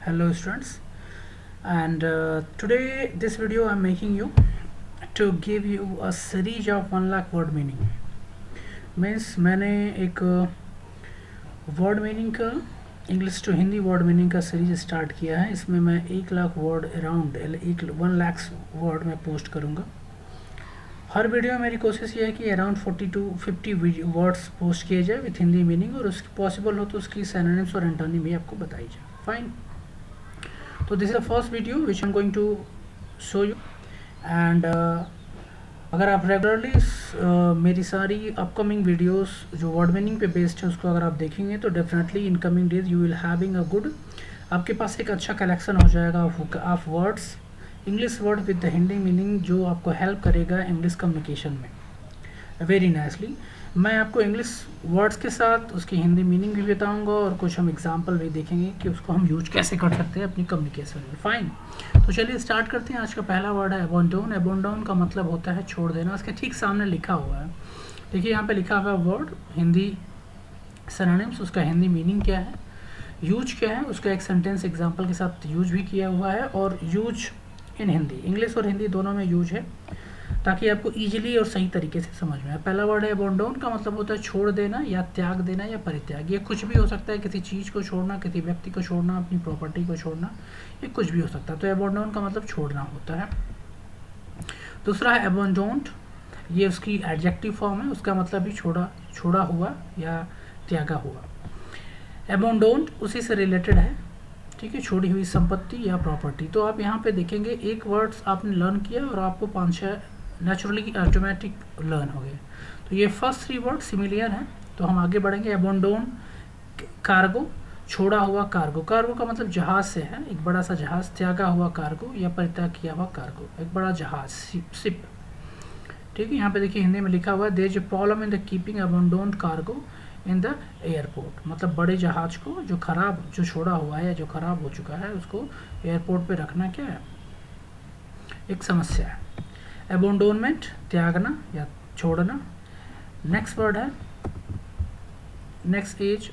Hello students, and today this video I'm making you to give you a series of 1 lakh word meaning. Means मैंने एक word meaning का English to Hindi word meaning का series start किया है. इसमें मैं 1 lakh word around 1 lakh word में post करूँगा. हर वीडियो में मेरी कोशिश ये है कि अराउंड 40 to 50 वर्ड्स पोस्ट किए जाए विथ हिंदी मीनिंग, और उसकी पॉसिबल हो तो उसकी सिनोनिम्स और एंटोनिम भी आपको बताई जाए. फाइन. तो this is the first video which I am going to show you. And अगर आप रेगुलरली मेरी सारी अपकमिंग वीडियोस जो वर्ड मीनिंग पे बेस्ड है उसको अगर आप देखेंगे तो definitely in coming days you will having a good, आपके पास एक अच्छा कलेक्शन हो जाएगा of words, English word with the Hindi meaning, जो आपको हेल्प करेगा इंग्लिश कम्युनिकेशन में वेरी नाइसली. मैं आपको इंग्लिश वर्ड्स के साथ उसकी हिंदी मीनिंग भी बताऊंगा और कुछ हम एग्जांपल भी देखेंगे कि उसको हम यूज कैसे कर सकते हैं अपनी कम्युनिकेशन में. फाइन. तो चलिए स्टार्ट करते हैं. आज का पहला वर्ड है अबंडोन. अबंडोन का मतलब होता है छोड़ देना. उसके ठीक सामने लिखा हुआ है, देखिए यहाँ पे लिखा हुआ है वर्ड हिंदी सिनोनिम्स, उसका हिंदी मीनिंग क्या है, यूज क्या है, उसका एक सेंटेंस एग्जाम्पल के साथ यूज भी किया हुआ है, और यूज इन हिंदी, इंग्लिश और हिंदी दोनों में यूज है ताकि आपको इजीली और सही तरीके से समझ में आए. पहला वर्ड है अबंडोन का मतलब होता है छोड़ देना या त्याग देना या परित्याग. ये कुछ भी हो सकता है, किसी चीज़ को छोड़ना, किसी व्यक्ति को छोड़ना, अपनी प्रॉपर्टी को छोड़ना, ये कुछ भी हो सकता है. तो अबंडोन का मतलब छोड़ना होता है. दूसरा है अबंडोन्ड. ये उसकी एडजेक्टिव फॉर्म है, उसका मतलब भी छोड़ा हुआ या त्यागा हुआ. अबंडोन्ड उसी से रिलेटेड है, ठीक है, छोड़ी हुई संपत्ति या प्रॉपर्टी. तो आप यहाँ पे देखेंगे एक वर्ड्स आपने लर्न किया और आपको 5-6 नेचुरली ऑटोमेटिक लर्न हो गए. तो ये फर्स्ट 3 वर्ड सिमिलियर हैं. तो हम आगे बढ़ेंगे. अबंडोन कार्गो, छोड़ा हुआ कार्गो. कार्गो का मतलब जहाज से है, एक बड़ा सा जहाज. त्यागा हुआ कार्गो या परित्याग किया हुआ कार्गो, एक बड़ा जहाज, शिप. ठीक है, यहाँ पे देखिए हिंदी में लिखा हुआ है there is a problem in the keeping abandoned cargo in the airport. मतलब बड़े जहाज को जो छोड़ा हुआ है या जो खराब हो चुका है उसको एयरपोर्ट पे रखना क्या है, एक समस्या है. अबंडोनमेंट, त्यागना या छोड़ना. नेक्स्ट वर्ड है, नेक्स्ट इज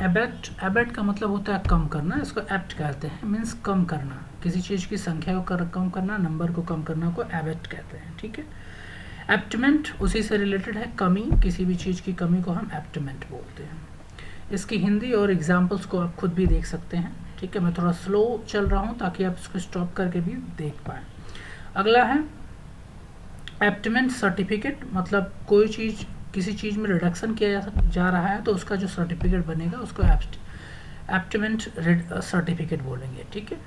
एबेट. एबेट का मतलब होता है कम करना, इसको एप्ट कहते हैं, मीन्स कम करना, किसी चीज़ की संख्या को कम करना, नंबर को कम करना को एबेट कहते हैं. ठीक है. एप्टमेंट उसी से रिलेटेड है, कमी, किसी भी चीज़ की कमी को हम एप्टमेंट बोलते हैं. इसकी हिंदी और एग्जाम्पल्स को आप खुद भी देख सकते हैं. ठीक है, मैं थोड़ा स्लो चल रहा हूँ ताकि आप इसको स्टॉप करके भी देख पाएँ. अगला है एप्टमेंट सर्टिफिकेट. मतलब कोई चीज़, किसी चीज़ में रिडक्शन किया जा रहा है तो उसका जो सर्टिफिकेट बनेगा उसको एप्टमेंट सर्टिफिकेट बोलेंगे. ठीक है.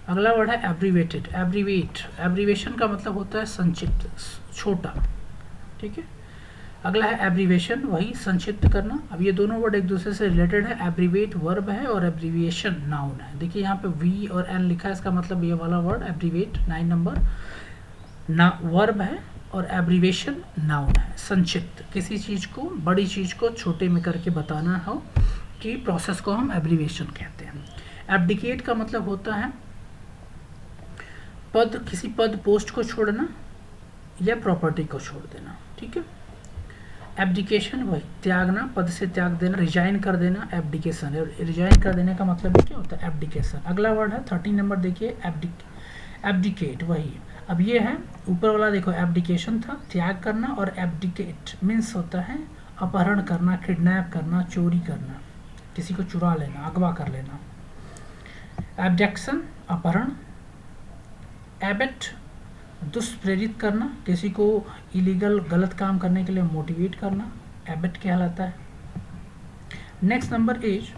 अगला वर्ड है एब्रीवेटेड. एब्रीवेशन का मतलब होता है संक्षिप्त, छोटा. ठीक है. अगला है एब्रीवेशन, वही संक्षिप्त करना. अब ये दोनों वर्ड एक दूसरे से रिलेटेड है. एब्रीवेट वर्ब है और एब्रीविएशन नाउन है. देखिए यहाँ पे वी और एन लिखा है, इसका मतलब ये वाला वर्ड एब्रीवेट 9 नंबर वर्ब है और एब्रीविएशन नाउन है, संक्षिप्त. किसी चीज़ को, बड़ी चीज़ को छोटे में करके बताना हो कि प्रोसेस को हम एब्रीविएशन कहते हैं. एब्डिकेट का मतलब होता है किसी पद पोस्ट को छोड़ना या प्रॉपर्टी को छोड़ देना. ठीक है. एब्डिकेशन वही त्यागना, पद से त्याग देना, रिजाइन कर देना, एब्डिकेशन. रिजाइन कर देने का मतलब क्या होता है, एब्डिकेशन. अगला वर्ड है 13 नंबर, देखिए एब्डिकेट, वही. अब ये है ऊपर वाला, देखो एब्डिकेशन था त्याग करना, और एब्डिकेट मीन्स होता है अपहरण करना, किडनैप करना, चोरी करना, किसी को चुरा लेना, अगवा कर लेना. एब्डक्शन अपहरण. एबेट दुष्प्रेरित करना, किसी को इलीगल गलत काम करने के लिए मोटिवेट करना, एबेट कहलाता है. Next number is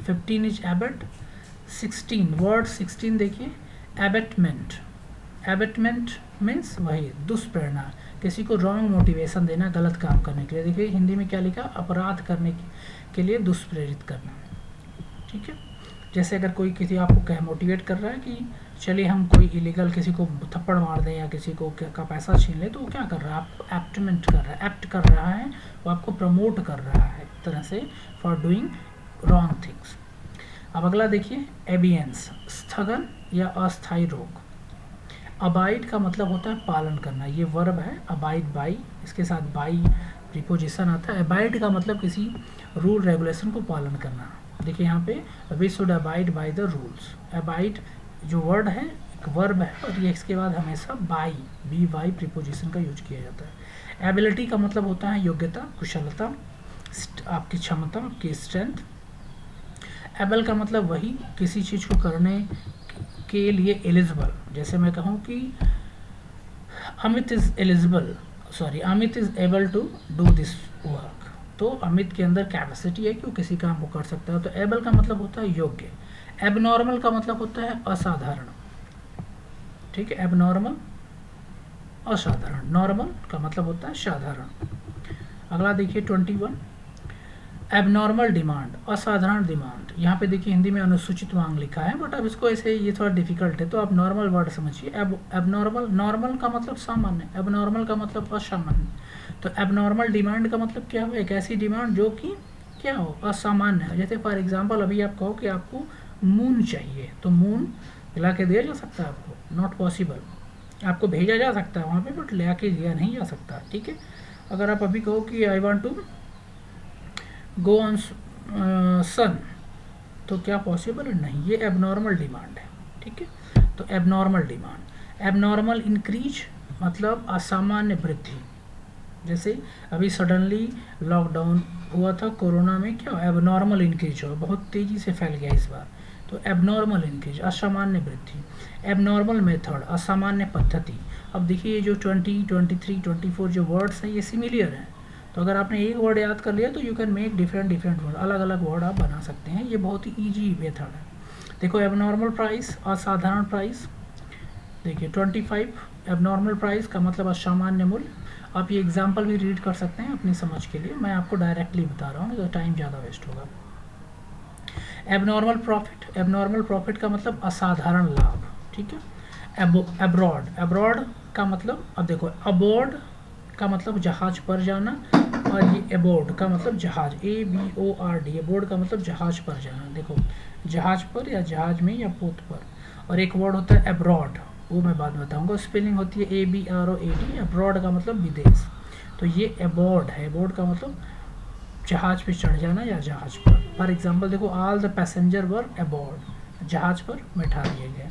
15 is Abbott. 16 word 16 देखिए एबेटमेंट. एबेटमेंट मीन्स वही दुष्प्रेरणा, किसी को रॉन्ग मोटिवेशन देना गलत काम करने के लिए. देखिए हिंदी में क्या लिखा, अपराध करने के लिए दुष्प्रेरित करना. ठीक है. जैसे अगर कोई किसी आपको मोटिवेट कर रहा है कि चलिए हम कोई इलीगल किसी को थप्पड़ मार दें या किसी को का पैसा छीन ले, तो वो क्या कर रहा है, आपको एप्टमेंट कर रहा है, एप्ट कर रहा है, वो आपको प्रमोट कर रहा है एक तरह से फॉर डूइंग रॉन्ग थिंग्स. अब अगला देखिए एबियंस, स्थगन या अस्थायी रोग. अबाइड का मतलब होता है पालन करना, ये वर्ब है. अबाइड बाई, इसके साथ बाई प्रीपोजिशन आता है। अबाइड का मतलब किसी रूल रेगुलेशन को पालन करना। देखिए यहाँ पे we should abide by the rules. Abide जो वर्ड है एक वर्ब है और ये इसके बाद हमेशा बाई बी वाई प्रीपोजिशन का यूज किया जाता है। एबिलिटी का मतलब होता है योग्यता, कुशलता, आपकी क्षमता, आपकी स्ट्रेंथ। एबल का मतलब वही किसी चीज़ को करने के लिए एलिजिबल। जैसे मैं कहूँ कि Amit is eligible, sorry Amit is able to do this work, तो अमित के अंदर कैपेसिटी है कि वो किसी काम को कर सकता है। तो एबल का मतलब होता है योग्य। एबनॉर्मल का मतलब होता है असाधारण, ठीक है, एबनॉर्मल असाधारण। नॉर्मल का मतलब होता है साधारण। अगला देखिए 21, एबनॉर्मल डिमांड, असाधारण डिमांड। यहाँ पे देखिए हिंदी में अनुसूचित मांग लिखा है, बट अब इसको ऐसे ये थोड़ा डिफिकल्ट है तो आप नॉर्मल वर्ड समझिए। एबनॉर्मल, नॉर्मल का मतलब सामान्य, एबनॉर्मल का मतलब असामान्य। तो एबनॉर्मल डिमांड का मतलब क्या हो, एक ऐसी डिमांड जो कि क्या हो, असामान्य है। जैसे फॉर एग्जांपल अभी आप कहो कि आपको मून चाहिए, तो मून ला के दिया जा सकता है आपको, नॉट पॉसिबल। आपको भेजा जा सकता है वहाँ पे, बट ले के दिया नहीं जा सकता, ठीक है। अगर आप अभी कहो कि I want to go on sun, तो क्या पॉसिबल है, नहीं, ये एबनॉर्मल डिमांड है, ठीक है। तो एबनॉर्मल डिमांड। एबनॉर्मल इंक्रीज मतलब असामान्य वृद्धि। जैसे अभी सडनली लॉकडाउन हुआ था कोरोना में, क्या एबनॉर्मल इंक्रीज हुआ, बहुत तेज़ी से फैल गया इस बार। तो एबनॉर्मल इंक्रीज असामान्य वृद्धि। एबनॉर्मल मेथड असामान्य पद्धति। अब देखिए ये जो 20, 23, 24 जो वर्ड्स हैं ये सिमिलियर हैं, तो अगर आपने एक वर्ड याद कर लिया तो you can make different word, अलग अलग वर्ड आप बना सकते हैं। ये बहुत ही ईजी मेथड है। देखो एबनॉर्मल प्राइस, असाधारण प्राइस। देखिए 25, एबनॉर्मल प्राइस का मतलब असामान्य मूल्य। आप ये एग्जाम्पल भी रीड कर सकते हैं अपनी समझ के लिए, मैं आपको डायरेक्टली बता रहा हूँ तो टाइम ज़्यादा वेस्ट होगा। एबनॉर्मल प्रॉफिट, एबनॉर्मल प्रॉफिट का मतलब असाधारण लाभ, ठीक है। एब्रॉड, एब्रॉड का मतलब, अब देखो अबोर्ड का मतलब जहाज पर जाना, और ये एबोर्ड का मतलब जहाज, ABORD, एबोर्ड का मतलब जहाज पर जाना। देखो जहाज पर या जहाज में या पोत पर। और एक वर्ड होता है एब्रॉड, वो मैं बाद बताऊंगा, स्पेलिंग होती है ABROAD। एब्रॉड का मतलब विदेश, तो ये एबोर्ड है। एबोर्ड का मतलब जहाज पे चढ़ जाना या जहाज पर। फॉर एग्जाम्पल देखो all the passenger were abode, जहाज पर बैठा दिए गए।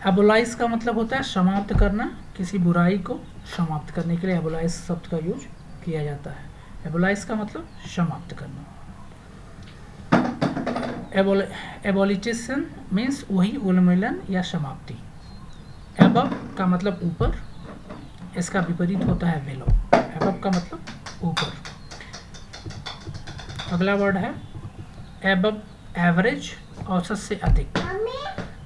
एबोलाइज का मतलब होता है समाप्त करना, किसी बुराई को समाप्त करने के लिए एबोलाइज शब्द का यूज किया जाता है। एबोलाइज का मतलब समाप्त करना। एबोलिटिशन मीन्स वही उन्मूलन या समाप्ति। एबव का मतलब ऊपर, इसका विपरीत होता है बिलो। एबव का मतलब ऊपर। अगला वर्ड है एबव, एवरेज, औसत से अधिक।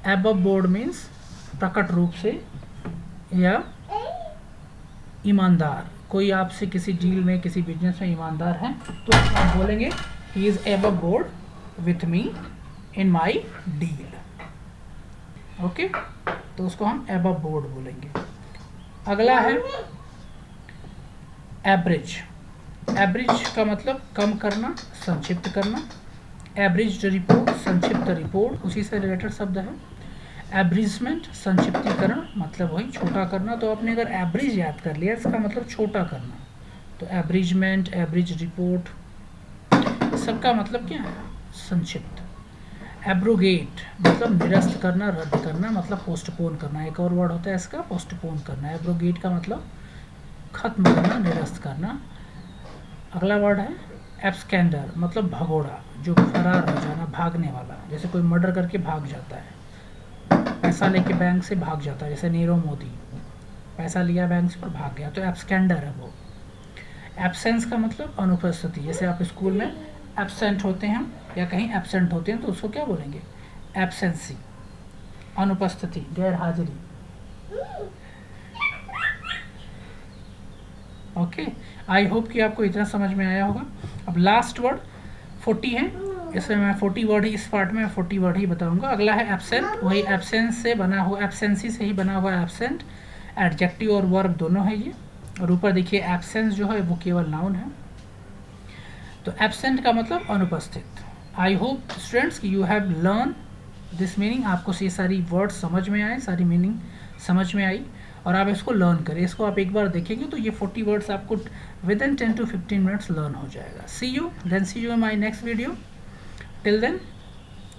एबव बोर्ड मीन्स प्रकट रूप से या ईमानदार। कोई आपसे किसी डील में, किसी बिजनेस में ईमानदार है तो आप बोलेंगे he is above board with me in my deal, okay, तो उसको हम एबव बोर्ड बोलेंगे। अगला है एवरेज। एवरेज का मतलब कम करना, संक्षिप्त करना। एवरेज रिपोर्ट, संक्षिप्त रिपोर्ट, उसी से रिलेटेड शब्द है। एब्रिजमेंट, संक्षिप्तीकरण, मतलब वही छोटा करना। तो आपने अगर एवरेज याद कर लिया इसका मतलब छोटा करना, तो एब्रिजमेंट, एवरेज रिपोर्ट, सबका मतलब क्या है, संक्षिप्त। एब्रोगेट मतलब निरस्त करना, रद्द करना, मतलब पोस्टपोन करना। एक और वर्ड होता है इसका पोस्टपोन करना। एब्रोगेट का मतलब खत्म करना, निरस्त करना। अगला वर्ड है एब्सकेंडर, मतलब भगोड़ा, जो फरार हो जाना, भागने वाला। जैसे कोई मर्डर करके भाग जाता है, पैसा लेके बैंक से भाग जाता है, जैसे नीरव मोदी पैसा लिया बैंक से और भाग गया, तो एब्सकेंडर है वो। एब्सेंस का मतलब अनुपस्थिति। जैसे आप स्कूल में एब्सेंट होते हैं या कहीं एब्सेंट होते हैं तो उसको क्या बोलेंगे, एब्सेंसी, अनुपस्थिति, गैर हाजिरी। ओके, आई होप कि आपको इतना समझ में आया होगा। अब लास्ट वर्ड 40 है, इसमें मैं 40 वर्ड ही, इस पार्ट में 40 वर्ड ही बताऊंगा। अगला है एब्सेंट, वही एब्सेंस से बना हुआ, एब्सेंसी से ही बना हुआ एब्सेंट। एडजेक्टिव और वर्ब दोनों है ये। और ऊपर देखिए एब्सेंस जो है वो केवल नाउन है। तो एब्सेंट का मतलब अनुपस्थित। आई होप स्टूडेंट्स कि you have learn this meaning. आपको ये सारी वर्ड समझ में आए, सारी मीनिंग समझ में आई। और आप इसको लर्न करें। इसको आप एक बार देखेंगे तो ये 40 वर्ड्स आपको within 10 to 15 minutes learn हो जाएगा। See you in my next video. Till then,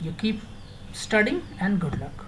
you keep studying and good luck.